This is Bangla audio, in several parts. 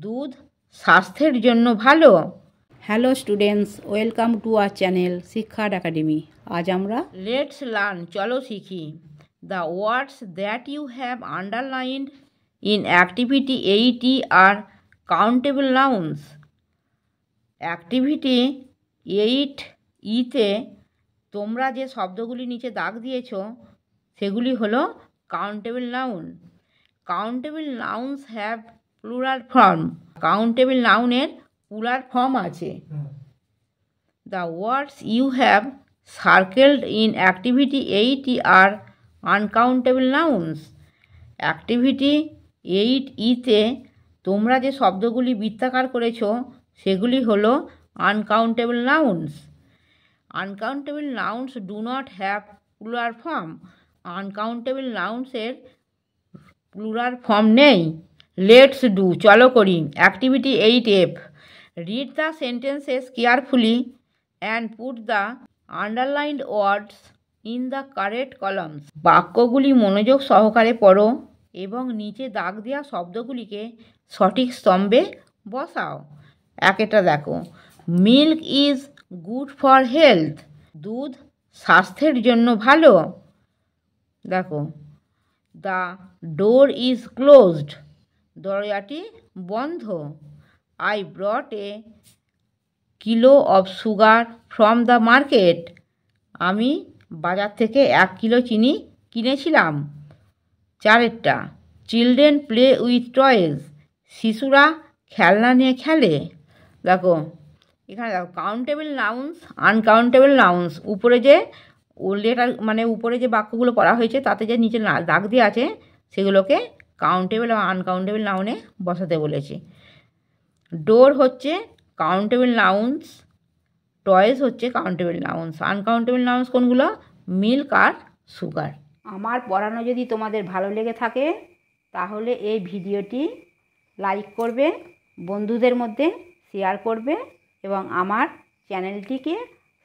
দুধ স্বাস্থ্যের জন্য ভালো। Hello students, welcome to our channel শিক্ষার একাডেমি। আজ আমরা লেটস লার্ন, চলো শিখি। The words that you have underlined in activity 8E are countable nouns. Activity 8E-তে তোমরা যে শব্দগুলি নিচে দাগ দিয়েছ সেগুলি হলো countable noun. Countable nouns have plural form. Countable নাউনের প্লুরাল ফর্ম আছে। The words you have circled in activity 8E are uncountable nouns. Activity 8E-তে তোমরা যে শব্দগুলি বৃত্তাকার করেছ সেগুলি হলো uncountable nouns. Uncountable nouns do not have plural form. Uncountable নাউন্সের প্লুরাল ফর্ম নেই। লেটস ডু, চলো করি। Activity 8F, read the sentences carefully and put the underlined words in the correct columns. বাক্যগুলি মনোযোগ সহকারে পড়ো এবং নিচে দাগ দেওয়া শব্দগুলিকে সঠিক স্তম্ভে বসাও। একটা দেখো, milk is good for health. দুধ স্বাস্থ্যের জন্য ভালো। দেখো, দ্য ডোর ইজ ক্লোজড। দরজাটি বন্ধ। I brought A kilo of sugar from the market. আমি বাজার থেকে 1 কিলো চিনি কিনেছিলাম। চারেরটা, চিলড্রেন প্লে উইথ টয়েস। শিশুরা খেলনা নিয়ে খেলে। দেখো এখানে দেখো, কাউন্টেবল নাউন্স, আনকাউন্টেবল নাউন্স। উপরে যে লেটার মানে উপরে যে বাক্যগুলো পড়া হয়েছে তাতে যে নিচে দাগ দিয়ে আছে সেগুলোকে কাউন্টেবল এবং আনকাউন্টেবল নাউনে বসাতে বলেছি। ডোর হচ্ছে কাউন্টেবল নাউন্স, টয়েস হচ্ছে কাউন্টেবল নাউন্স। আনকাউন্টেবল নাউন্স কোনগুলো? মিল্ক আর সুগার। আমার পড়ানো যদি তোমাদের ভালো লেগে থাকে তাহলে এই ভিডিওটি লাইক করবে, বন্ধুদের মধ্যে শেয়ার করবে এবং আমার চ্যানেলটিকে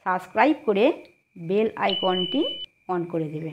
সাবস্ক্রাইব করে বেল আইকনটি অন করে দেবে।